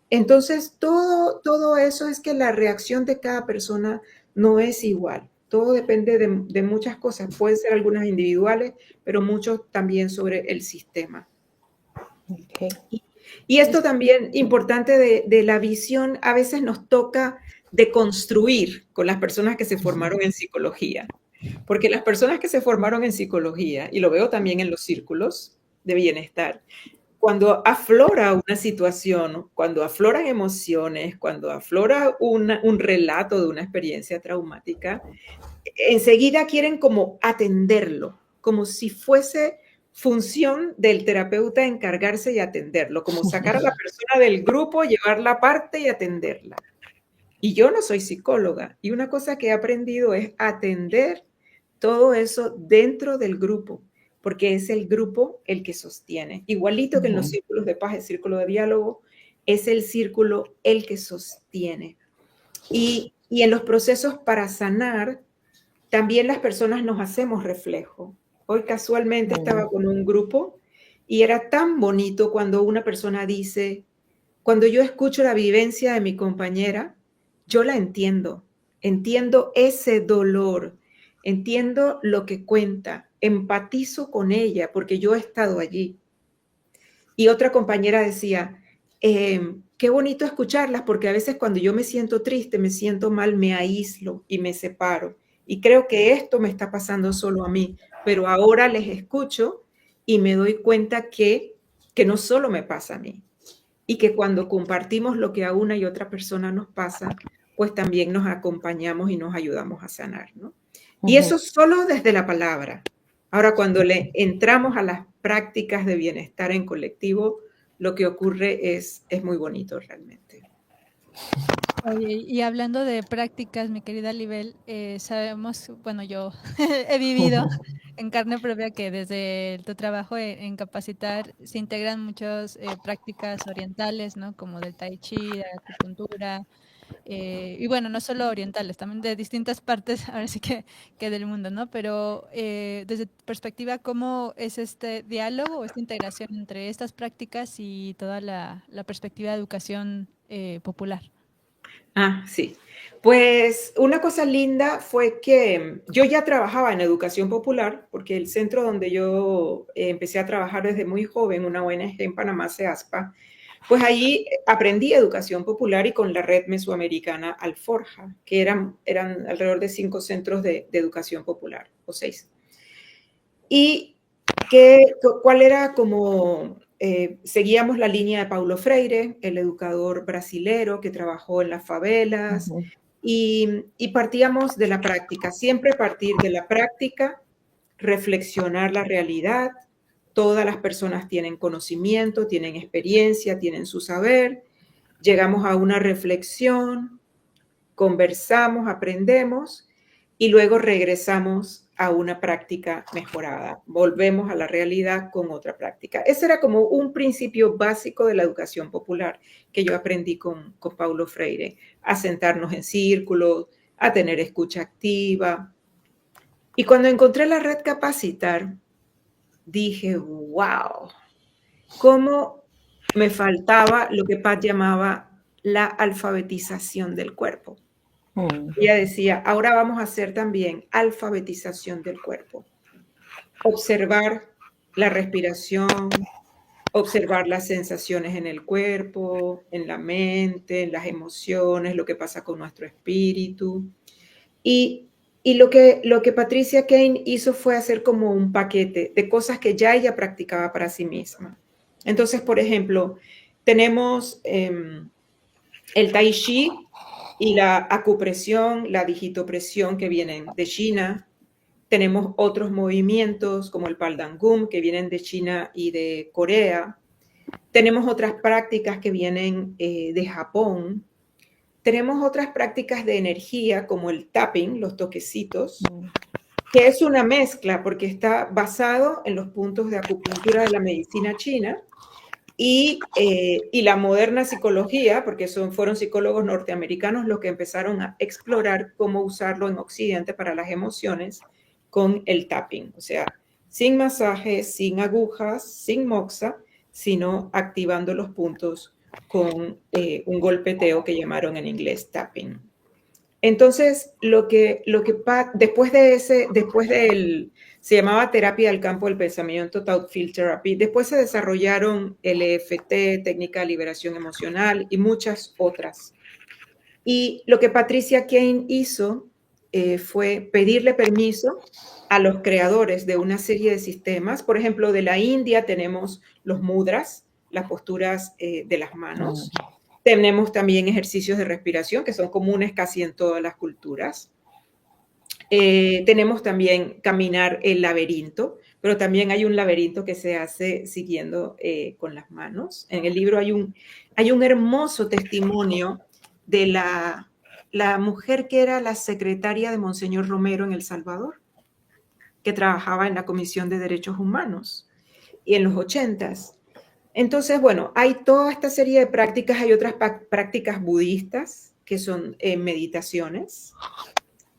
Entonces, todo eso es que la reacción de cada persona no es igual. Todo depende de muchas cosas. Pueden ser algunas individuales, pero muchos también sobre el sistema. Okay. Y esto también importante de la visión, a veces nos toca deconstruir con las personas que se formaron en psicología. Porque las personas que se formaron en psicología, y lo veo también en los círculos de bienestar, cuando aflora una situación, cuando afloran emociones, cuando aflora un relato de una experiencia traumática, enseguida quieren como atenderlo, como si fuese función del terapeuta encargarse y atenderlo, como sacar a la persona del grupo, llevarla aparte y atenderla. Y yo no soy psicóloga, y una cosa que he aprendido es atender todo eso dentro del grupo, porque es el grupo el que sostiene. Igualito que en los círculos de paz, el círculo de diálogo, es el círculo el que sostiene. Y en los procesos para sanar, también las personas nos hacemos reflejo. Hoy casualmente estaba con un grupo y era tan bonito cuando una persona dice, cuando yo escucho la vivencia de mi compañera, yo la entiendo, entiendo ese dolor, entiendo lo que cuenta, empatizo con ella porque yo he estado allí. Y otra compañera decía, qué bonito escucharlas porque a veces cuando yo me siento triste, me siento mal, me aíslo y me separo. Y creo que esto me está pasando solo a mí, pero ahora les escucho y me doy cuenta que no solo me pasa a mí y que cuando compartimos lo que a una y otra persona nos pasa, pues también nos acompañamos y nos ayudamos a sanar, ¿no? Y eso solo desde la palabra. Ahora, cuando le entramos a las prácticas de bienestar en colectivo, lo que ocurre es muy bonito realmente. Oye, y hablando de prácticas, mi querida Libel, sabemos, bueno, yo he vivido en carne propia que desde tu trabajo en capacitar se integran muchas prácticas orientales, ¿no? Como del tai chi, de acupuntura, y bueno, no solo orientales, también de distintas partes, ahora sí que del mundo, ¿no? Pero desde tu perspectiva, ¿cómo es este diálogo o esta integración entre estas prácticas y toda la perspectiva de educación popular? Ah, sí. Pues una cosa linda fue que yo ya trabajaba en educación popular, porque el centro donde yo empecé a trabajar desde muy joven, una ONG en Panamá, CEASPA, pues ahí aprendí educación popular y con la red mesoamericana Alforja, que eran alrededor de 5 centros de educación popular, o 6. Y cuál era como, seguíamos la línea de Paulo Freire, el educador brasilero que trabajó en las favelas, y partíamos de la práctica, siempre partir de la práctica, reflexionar la realidad. Todas las personas tienen conocimiento, tienen experiencia, tienen su saber. Llegamos a una reflexión, conversamos, aprendemos y luego regresamos a una práctica mejorada. Volvemos a la realidad con otra práctica. Ese era como un principio básico de la educación popular que yo aprendí con Paulo Freire, a sentarnos en círculos, a tener escucha activa. Y cuando encontré la red Capacitar, dije, wow, cómo me faltaba lo que Pat llamaba la alfabetización del cuerpo. Ella decía, ahora vamos a hacer también alfabetización del cuerpo. Observar la respiración, observar las sensaciones en el cuerpo, en la mente, en las emociones, lo que pasa con nuestro espíritu. Y lo que Patricia Cain hizo fue hacer como un paquete de cosas que ya ella practicaba para sí misma. Entonces, por ejemplo, tenemos el Tai Chi y la acupresión, la digitopresión que vienen de China. Tenemos otros movimientos como el Paldangum que vienen de China y de Corea. Tenemos otras prácticas que vienen de Japón. Tenemos otras prácticas de energía como el tapping, los toquecitos, que es una mezcla porque está basado en los puntos de acupuntura de la medicina china y la moderna psicología, porque fueron psicólogos norteamericanos los que empezaron a explorar cómo usarlo en Occidente para las emociones con el tapping, o sea, sin masaje, sin agujas, sin moxa, sino activando los puntos con un golpeteo que llamaron en inglés tapping. Entonces, después se llamaba terapia del campo del pensamiento, Thought Field Therapy, después se desarrollaron el EFT, técnica de liberación emocional y muchas otras. Y lo que Patricia Cain hizo fue pedirle permiso a los creadores de una serie de sistemas. Por ejemplo, de la India tenemos los mudras, las posturas de las manos. Tenemos también ejercicios de respiración que son comunes casi en todas las culturas. Tenemos también caminar el laberinto, pero también hay un laberinto que se hace siguiendo con las manos. En el libro hay un hermoso testimonio de la mujer que era la secretaria de Monseñor Romero en El Salvador, que trabajaba en la Comisión de Derechos Humanos y en los 80s. Entonces, bueno, hay toda esta serie de prácticas, hay otras prácticas budistas que son meditaciones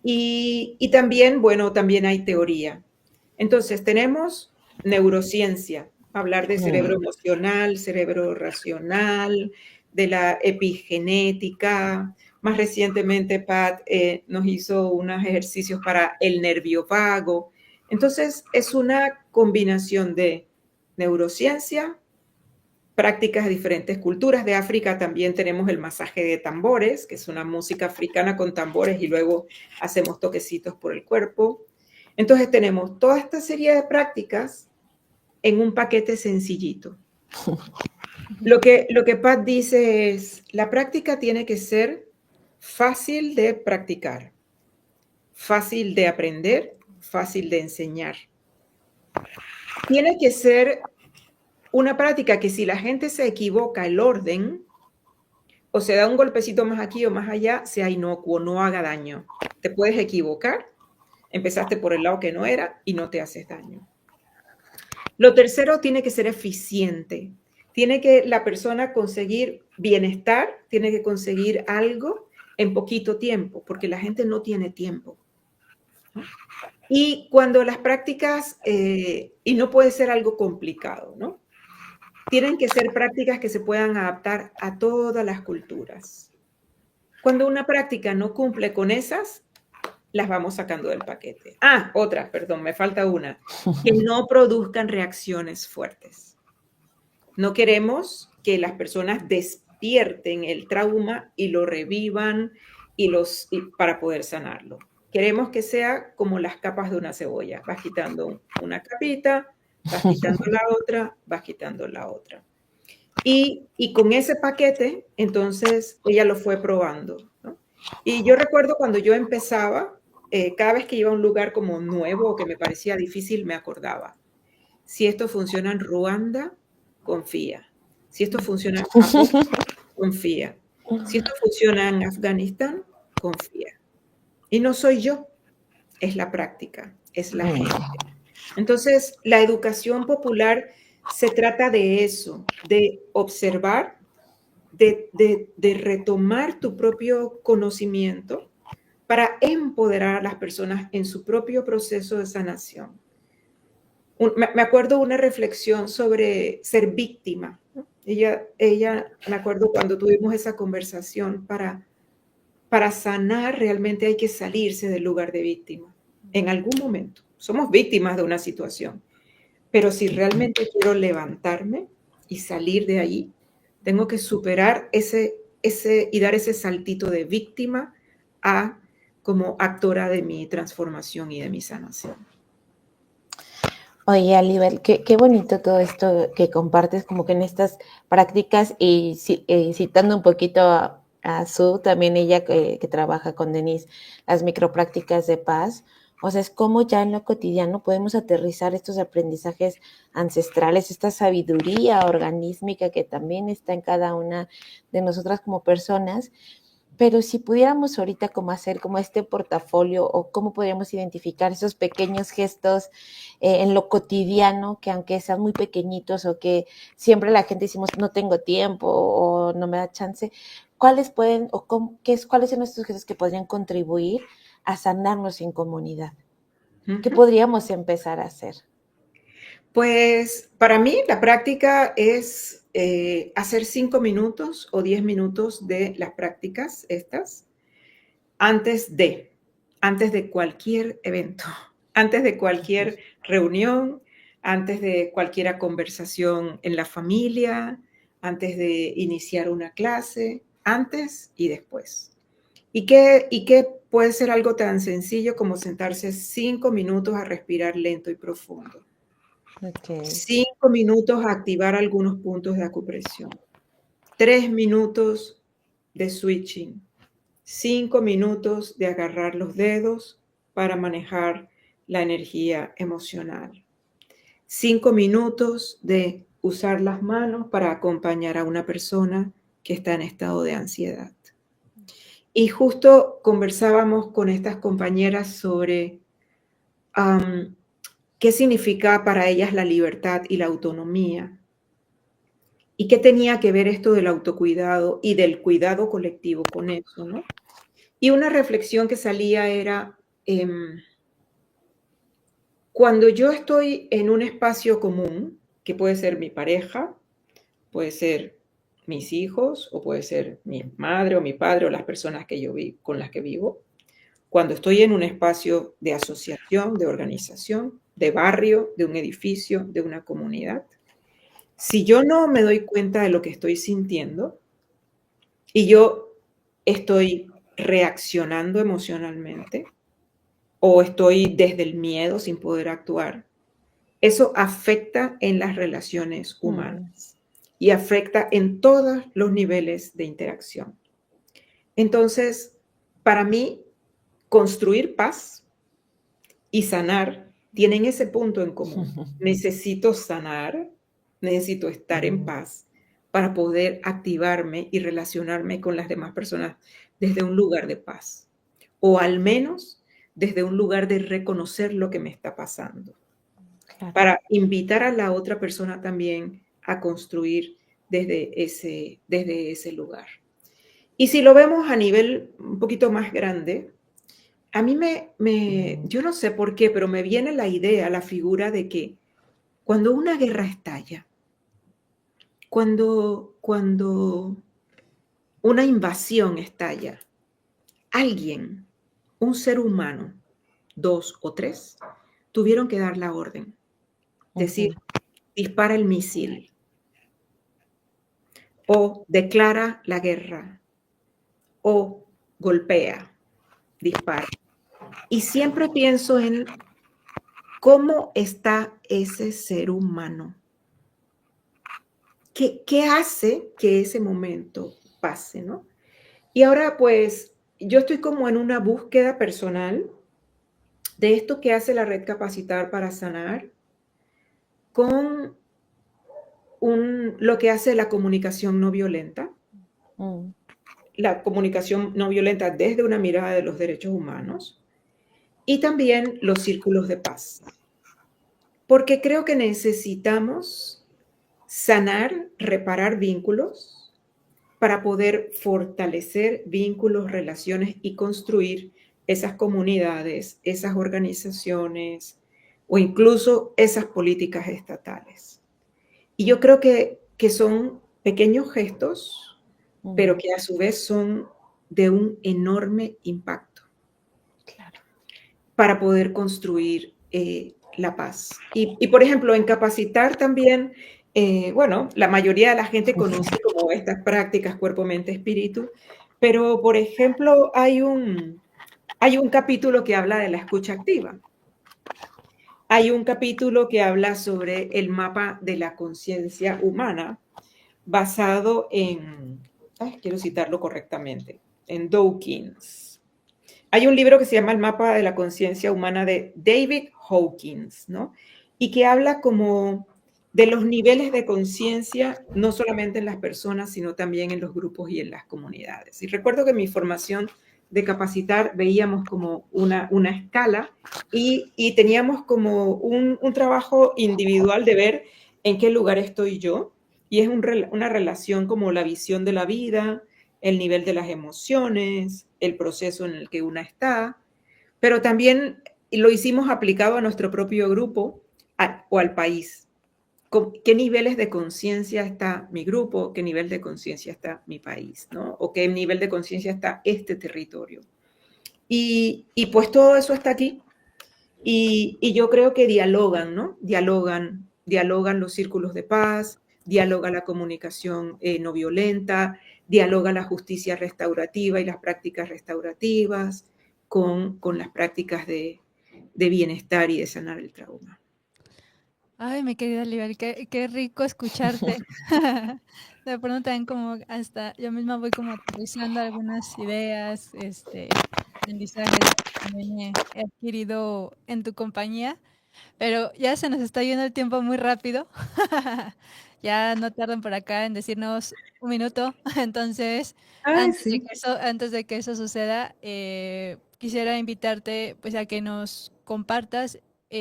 y también, bueno, también hay teoría. Entonces, tenemos neurociencia, hablar de cerebro emocional, cerebro racional, de la epigenética. Más recientemente, Pat nos hizo unos ejercicios para el nervio vago. Entonces, es una combinación de neurociencia, prácticas de diferentes culturas. De África también tenemos el masaje de tambores, que es una música africana con tambores y luego hacemos toquecitos por el cuerpo. Entonces tenemos toda esta serie de prácticas en un paquete sencillito. Lo que Pat dice es, la práctica tiene que ser fácil de practicar, fácil de aprender, fácil de enseñar. Tiene que ser una práctica que si la gente se equivoca el orden, o se da un golpecito más aquí o más allá, sea inocuo, no haga daño. Te puedes equivocar, empezaste por el lado que no era y no te haces daño. Lo tercero, tiene que ser eficiente. Tiene que la persona conseguir bienestar, tiene que conseguir algo en poquito tiempo, porque la gente no tiene tiempo. Y cuando las prácticas, y no puede ser algo complicado, ¿no? Tienen que ser prácticas que se puedan adaptar a todas las culturas. Cuando una práctica no cumple con esas, las vamos sacando del paquete. Otra, perdón, me falta una. Que no produzcan reacciones fuertes. No queremos que las personas despierten el trauma y lo revivan para poder sanarlo. Queremos que sea como las capas de una cebolla. Vas quitando una capita, vas quitando la otra, vas quitando la otra. Y con ese paquete, entonces, ella lo fue probando, ¿no? Y yo recuerdo cuando yo empezaba, cada vez que iba a un lugar como nuevo o que me parecía difícil, me acordaba. Si esto funciona en Ruanda, confía. Si esto funciona en Japón, confía. Si esto funciona en Afganistán, confía. Y no soy yo, es la práctica, es la gente. Entonces, la educación popular se trata de eso, de observar, de retomar tu propio conocimiento para empoderar a las personas en su propio proceso de sanación. Me acuerdo una reflexión sobre ser víctima, ¿no? Ella, me acuerdo cuando tuvimos esa conversación, para sanar realmente hay que salirse del lugar de víctima. En algún momento somos víctimas de una situación, pero si realmente quiero levantarme y salir de ahí, tengo que superar y dar ese saltito de víctima a como actora de mi transformación y de mi sanación. Oye, Alibel, qué bonito todo esto que compartes como que en estas prácticas y citando un poquito a Sue, también ella que trabaja con Denise, las microprácticas de paz. O sea, es como ya en lo cotidiano podemos aterrizar estos aprendizajes ancestrales, esta sabiduría organísmica que también está en cada una de nosotras como personas. Pero si pudiéramos ahorita como hacer como este portafolio o cómo podríamos identificar esos pequeños gestos en lo cotidiano, que aunque sean muy pequeñitos o que siempre la gente decimos no tengo tiempo o no me da chance, ¿cuáles pueden o cuáles son estos gestos que podrían contribuir a sanarnos en comunidad? ¿Qué podríamos empezar a hacer? Pues para mí la práctica es hacer 5 minutos o 10 minutos de las prácticas estas antes de cualquier evento, antes de cualquier reunión, antes de cualquier conversación en la familia, antes de iniciar una clase, antes y después. ¿Y qué puede ser algo tan sencillo como sentarse 5 minutos a respirar lento y profundo? Okay. 5 minutos a activar algunos puntos de acupresión. 3 minutos de switching. 5 minutos de agarrar los dedos para manejar la energía emocional. 5 minutos de usar las manos para acompañar a una persona que está en estado de ansiedad. Y justo conversábamos con estas compañeras sobre qué significa para ellas la libertad y la autonomía. ¿Y qué tenía que ver esto del autocuidado y del cuidado colectivo con eso, no? Y una reflexión que salía era, cuando yo estoy en un espacio común, que puede ser mi pareja, puede ser mis hijos, o puede ser mi madre o mi padre o las personas que con las que vivo, cuando estoy en un espacio de asociación, de organización, de barrio, de un edificio, de una comunidad, si yo no me doy cuenta de lo que estoy sintiendo y yo estoy reaccionando emocionalmente o estoy desde el miedo sin poder actuar, eso afecta en las relaciones humanas y afecta en todos los niveles de interacción. Entonces, para mí, construir paz y sanar tienen ese punto en común. Necesito sanar, necesito estar en paz para poder activarme y relacionarme con las demás personas desde un lugar de paz, o al menos desde un lugar de reconocer lo que me está pasando, Claro. para invitar a la otra persona también a construir desde ese lugar. Y si lo vemos a nivel un poquito más grande, a mí yo no sé por qué, pero me viene la idea, la figura de que cuando una guerra estalla, cuando una invasión estalla, alguien, un ser humano, 2 o 3, tuvieron que dar la orden. Decir, dispara el misil o declara la guerra o golpea, dispara. Y siempre pienso en cómo está ese ser humano. ¿Qué hace que ese momento pase, no? Y ahora, pues, yo estoy como en una búsqueda personal de esto que hace la red Capacitar para Sanar con lo que hace la comunicación no violenta. La comunicación no violenta desde una mirada de los derechos humanos y también los círculos de paz. Porque creo que necesitamos sanar, reparar vínculos para poder fortalecer vínculos, relaciones y construir esas comunidades, esas organizaciones o incluso esas políticas estatales. Y yo creo que son pequeños gestos, pero que a su vez son de un enorme impacto. Claro. Para poder construir la paz. Y, por ejemplo, en Capacitar también, bueno, la mayoría de la gente conoce como estas prácticas cuerpo, mente, espíritu, pero, por ejemplo, hay un capítulo que habla de la escucha activa. Hay un capítulo que habla sobre el mapa de la conciencia humana basado en quiero citarlo correctamente, en Dawkins. Hay un libro que se llama El mapa de la conciencia humana de David Hawkins, ¿no? Y que habla como de los niveles de conciencia, no solamente en las personas, sino también en los grupos y en las comunidades. Y recuerdo que en mi formación de capacitar veíamos como una escala y teníamos como un trabajo individual de ver en qué lugar estoy yo. Y es una relación como la visión de la vida, el nivel de las emociones, el proceso en el que una está, pero también lo hicimos aplicado a nuestro propio grupo o al país. ¿Qué niveles de conciencia está mi grupo? ¿Qué nivel de conciencia está mi país? ¿No? ¿O qué nivel de conciencia está este territorio? Y pues todo eso está aquí. Y yo creo que dialogan, ¿no? Dialogan los círculos de paz, dialoga la comunicación no violenta, dialoga la justicia restaurativa y las prácticas restaurativas con las prácticas de bienestar y de sanar el trauma. Ay, mi querida Liber, qué rico escucharte. De pronto también como hasta yo misma voy como aterrizando algunas ideas, aprendizajes que también he adquirido en tu compañía, pero ya se nos está yendo el tiempo muy rápido. Ya no tardan por acá en decirnos un minuto. Entonces, Ah, sí. antes de que eso suceda, quisiera invitarte pues a que nos compartas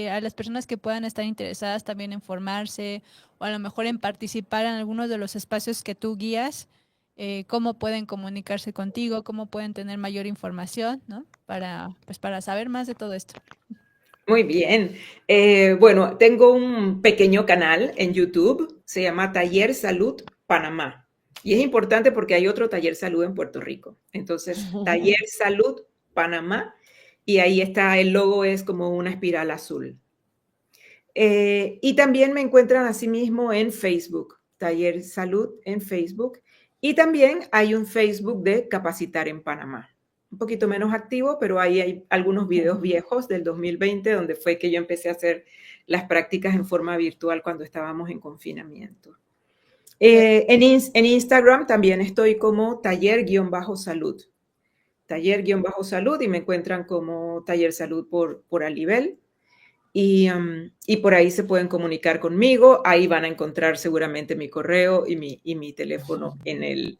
a las personas que puedan estar interesadas también en formarse o a lo mejor en participar en algunos de los espacios que tú guías, cómo pueden comunicarse contigo, cómo pueden tener mayor información, ¿no? Pues para saber más de todo esto. Muy bien. Bueno, tengo un pequeño canal en YouTube, se llama Taller Salud Panamá. Y es importante porque hay otro Taller Salud en Puerto Rico. Entonces, Taller Salud Panamá, y ahí está, el logo es como una espiral azul. Y también me encuentran asimismo en Facebook, Taller Salud en Facebook. Y también hay un Facebook de Capacitar en Panamá. Un poquito menos activo, pero ahí hay algunos videos viejos del 2020, donde fue que yo empecé a hacer las prácticas en forma virtual cuando estábamos en confinamiento. En Instagram también estoy como taller-salud. Taller-salud y me encuentran como Taller Salud por Alibel. Y por ahí se pueden comunicar conmigo. Ahí van a encontrar seguramente mi correo y mi teléfono en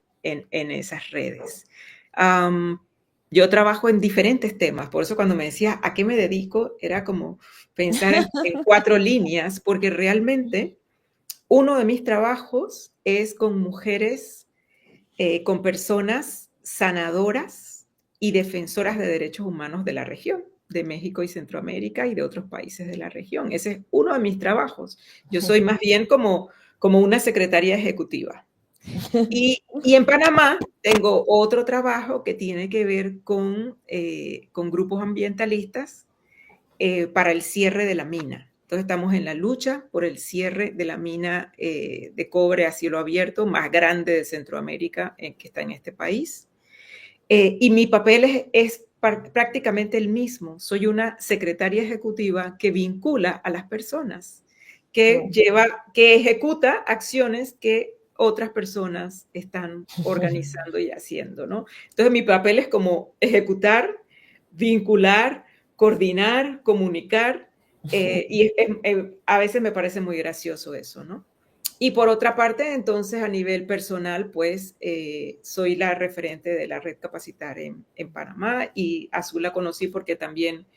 esas redes. Yo trabajo en diferentes temas, por eso cuando me decía a qué me dedico, era como pensar en 4 líneas, porque realmente uno de mis trabajos es con mujeres, con personas sanadoras y defensoras de derechos humanos de la región, de México y Centroamérica y de otros países de la región. Ese es uno de mis trabajos. Yo soy más bien como una secretaria ejecutiva. Y en Panamá tengo otro trabajo que tiene que ver con grupos ambientalistas para el cierre de la mina. Entonces estamos en la lucha por el cierre de la mina de cobre a cielo abierto más grande de Centroamérica que está en este país. Y mi papel es prácticamente el mismo. Soy una secretaria ejecutiva que vincula a las personas, que ejecuta acciones que otras personas están organizando y haciendo, ¿no? Entonces mi papel es como ejecutar, vincular, coordinar, comunicar, y a veces me parece muy gracioso eso, ¿no? Y por otra parte, entonces, a nivel personal, pues soy la referente de la red Capacitar en Panamá, y Azul la conocí porque también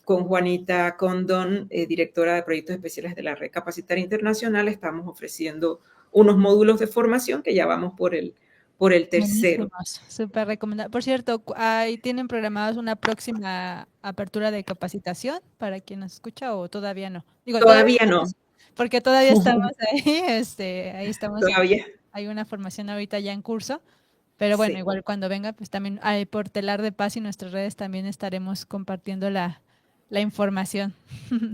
con Juanita Condon, directora de proyectos especiales de la red Capacitar Internacional, estamos ofreciendo unos módulos de formación que ya vamos por el tercero. Súper recomendado. Por cierto, ¿ahí tienen programados una próxima apertura de capacitación para quien nos escucha o todavía no? Digo, Todavía no. Porque todavía estamos ahí, ahí estamos. Todavía. Hay una formación ahorita ya en curso, pero bueno, Sí. igual cuando venga, pues también por Telar de Paz y nuestras redes también estaremos compartiendo la información.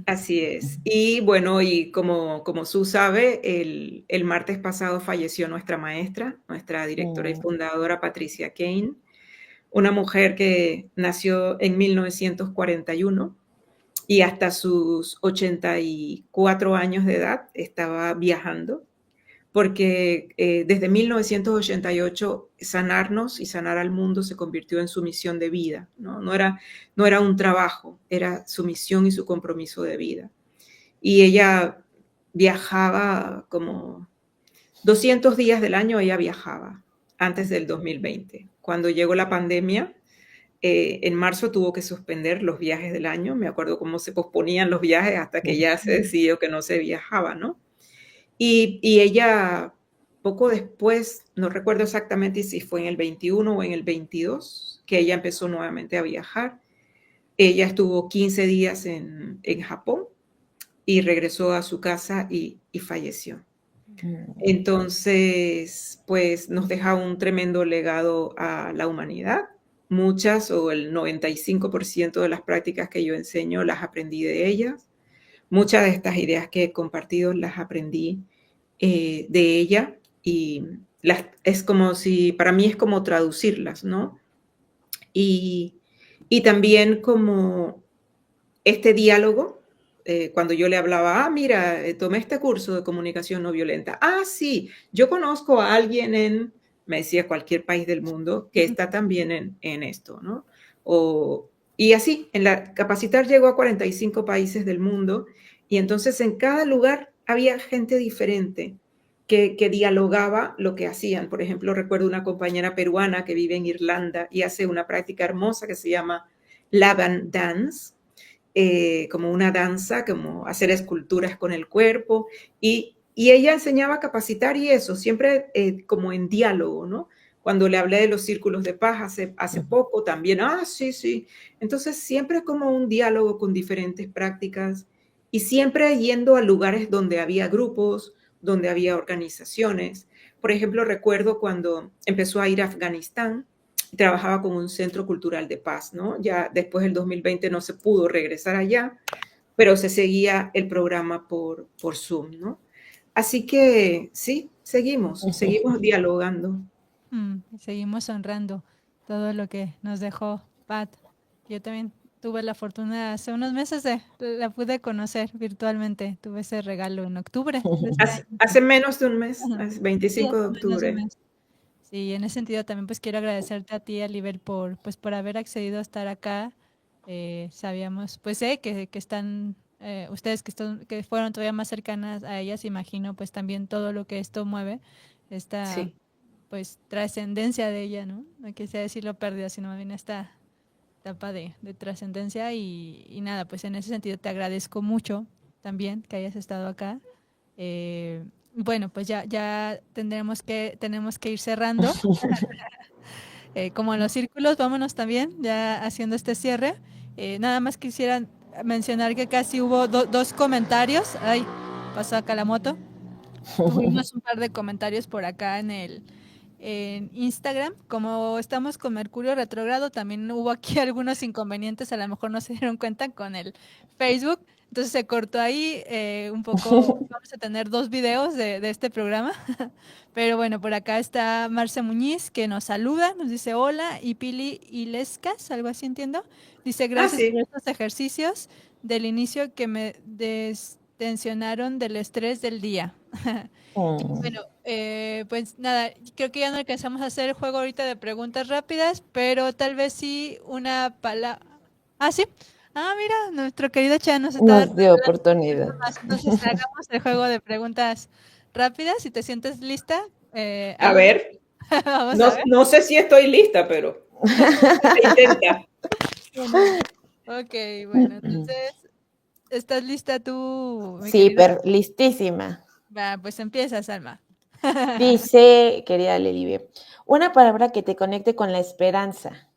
Así es. Y bueno, y como Su sabe, el martes pasado falleció nuestra maestra, nuestra directora y fundadora Patricia Kane, una mujer que nació en 1941 y hasta sus 84 años de edad estaba viajando porque desde 1988 sanarnos y sanar al mundo se convirtió en su misión de vida, ¿no? No era un trabajo, era su misión y su compromiso de vida. Y ella viajaba como 200 días del año, ella viajaba antes del 2020. Cuando llegó la pandemia, en marzo tuvo que suspender los viajes del año. Me acuerdo cómo se posponían los viajes hasta que ya se decidió que no se viajaba, ¿no? Y ella, poco después, no recuerdo exactamente si fue en el 21 o en el 22, que ella empezó nuevamente a viajar. Ella estuvo 15 días en Japón y regresó a su casa y falleció. Entonces, pues nos deja un tremendo legado a la humanidad. Muchas o el 95% de las prácticas que yo enseño las aprendí de ellas. Muchas de estas ideas que he compartido las aprendí de ella y es como si, para mí es como traducirlas, ¿no? Y también como este diálogo, cuando yo le hablaba, mira, tomé este curso de comunicación no violenta. Sí, yo conozco a alguien me decía, cualquier país del mundo que está también en esto, ¿no? Y así, Capacitar llegó a 45 países del mundo y entonces en cada lugar había gente diferente que dialogaba lo que hacían. Por ejemplo, recuerdo una compañera peruana que vive en Irlanda y hace una práctica hermosa que se llama Laban Dance, como una danza, como hacer esculturas con el cuerpo, y ella enseñaba a capacitar y eso, siempre como en diálogo, ¿no? Cuando le hablé de los círculos de paz hace poco, también, sí. Entonces, siempre como un diálogo con diferentes prácticas y siempre yendo a lugares donde había grupos, donde había organizaciones. Por ejemplo, recuerdo cuando empezó a ir a Afganistán, trabajaba con un centro cultural de paz, ¿no? Ya después del 2020 no se pudo regresar allá, pero se seguía el programa por Zoom, ¿no? Así que sí, seguimos dialogando. Seguimos honrando todo lo que nos dejó Pat. Yo también tuve la fortuna hace unos meses la pude conocer virtualmente. Tuve ese regalo en octubre. Hace menos de un mes, 25 de Sí, octubre. Sí, en ese sentido también pues quiero agradecerte a ti, Alibel, por haber accedido a estar acá. Sabíamos, pues que están, ustedes que fueron todavía más cercanas a ellas, imagino pues también todo lo que esto mueve, esta pues trascendencia de ella, ¿no? No quisiera decirlo pérdida, sino más bien esta etapa de trascendencia y nada, pues en ese sentido te agradezco mucho también que hayas estado acá. Bueno, pues ya tenemos que ir cerrando. Como en los círculos, vámonos también ya haciendo este cierre. Nada más quisiera mencionar que casi hubo dos comentarios. Ay, pasó acá la moto. Tuvimos un par de comentarios por acá en Instagram. Como estamos con Mercurio retrógrado, también hubo aquí algunos inconvenientes, a lo mejor no se dieron cuenta con el Facebook. Entonces se cortó ahí un poco. Vamos a tener 2 videos de este programa. Pero bueno, por acá está Marce Muñiz que nos saluda, nos dice hola, y Pili Ilescas, algo así entiendo. Dice gracias por estos ejercicios del inicio que me destensionaron del estrés del día. Bueno, pues nada, creo que ya no alcanzamos a hacer el juego ahorita de preguntas rápidas, pero tal vez sí una palabra. Sí. Mira, nuestro querido Chan nos dio oportunidad. Entonces hagamos el juego de preguntas rápidas. Si te sientes lista. A ver. Vamos a ver. No sé si estoy lista, pero se intenta. Ok, bueno, entonces, ¿estás lista tú? Sí, pero listísima. Va, pues empieza, Salma. Dice, querida Lelibia, una palabra que te conecte con la esperanza.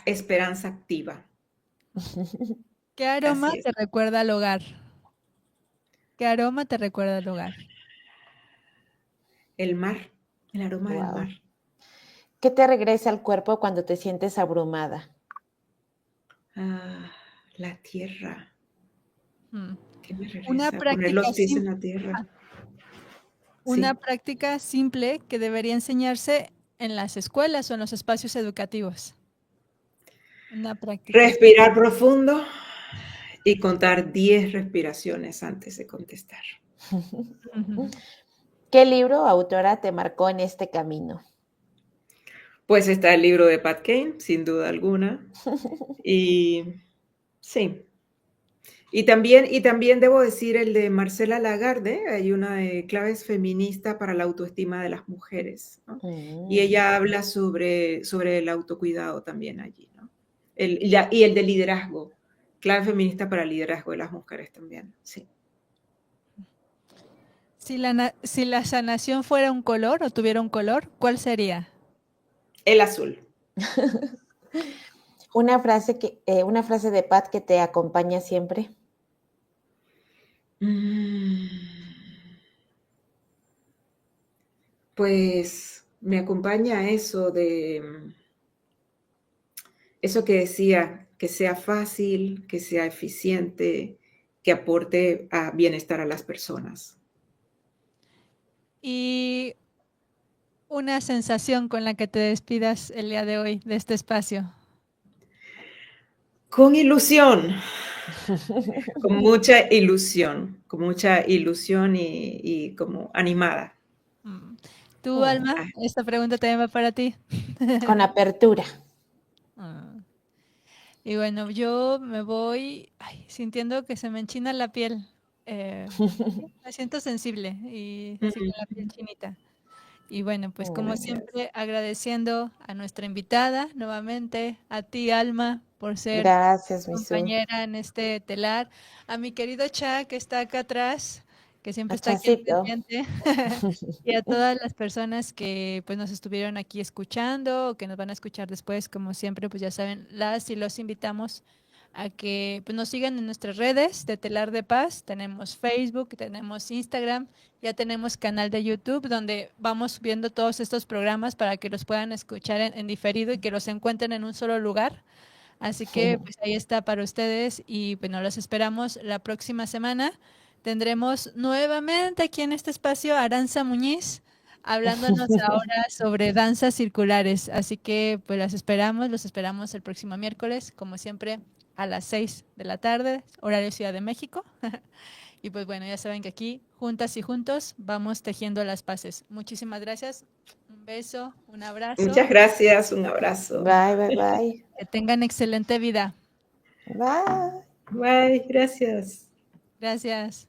Esperanza activa. ¿Qué aroma te recuerda al hogar? ¿Qué aroma te recuerda al hogar? El mar, el aroma del mar. ¿Qué te regresa al cuerpo cuando te sientes abrumada? La tierra. ¿Qué me regresa? Una práctica poner los pies en la tierra. Una práctica simple que debería enseñarse en las escuelas o en los espacios educativos. Una práctica. Respirar profundo y contar 10 respiraciones antes de contestar. Ujú. ¿Qué libro o autora te marcó en este camino? Pues está el libro de Pat Kane, sin duda alguna. Y sí. Y también debo decir el de Marcela Lagarde, hay una de claves feminista para la autoestima de las mujeres, ¿no? Y Mm, ella habla sobre el autocuidado también allí, ¿no? Y el de liderazgo, clave feminista para el liderazgo de las mujeres también, sí. Si la sanación fuera un color o tuviera un color, ¿cuál sería? El azul. una frase de Pat que te acompaña siempre. Mm, Pues me acompaña eso que decía, que sea fácil, que sea eficiente, que aporte a bienestar a las personas. Y una sensación con la que te despidas el día de hoy de este espacio. Con ilusión, con mucha ilusión y como animada. Mm. ¿Tú, Mm, Alma? Esta pregunta también va para ti. con apertura. Ah. Y bueno, yo me voy sintiendo que se me enchina la piel. Me siento sensible y así con la piel chinita. Y bueno, pues como Gracias. siempre, agradeciendo a nuestra invitada nuevamente, a ti, Alma, por ser Gracias, Misu. compañera en este telar, a mi querido Cha, que está acá atrás, que siempre está aquí al Achacito. pendiente, y a todas las personas que pues nos estuvieron aquí escuchando o que nos van a escuchar después, como siempre, pues ya saben, las y los invitamos a que pues, nos sigan en nuestras redes de Telar de Paz. Tenemos Facebook, tenemos Instagram, ya tenemos canal de YouTube donde vamos subiendo todos estos programas para que los puedan escuchar en diferido y que los encuentren en un solo lugar. Así que pues ahí está para ustedes y bueno, los esperamos la próxima semana. Tendremos nuevamente aquí en este espacio a Aranza Muñiz hablándonos ahora sobre danzas circulares. Así que pues los esperamos el próximo miércoles, como siempre, a las 6 de la tarde, horario Ciudad de México. Y pues bueno, ya saben que aquí, juntas y juntos, vamos tejiendo las paces. Muchísimas gracias. Un beso, un abrazo. Muchas gracias, un abrazo. Bye, bye, bye. Que tengan excelente vida. Bye. Bye, gracias. Gracias.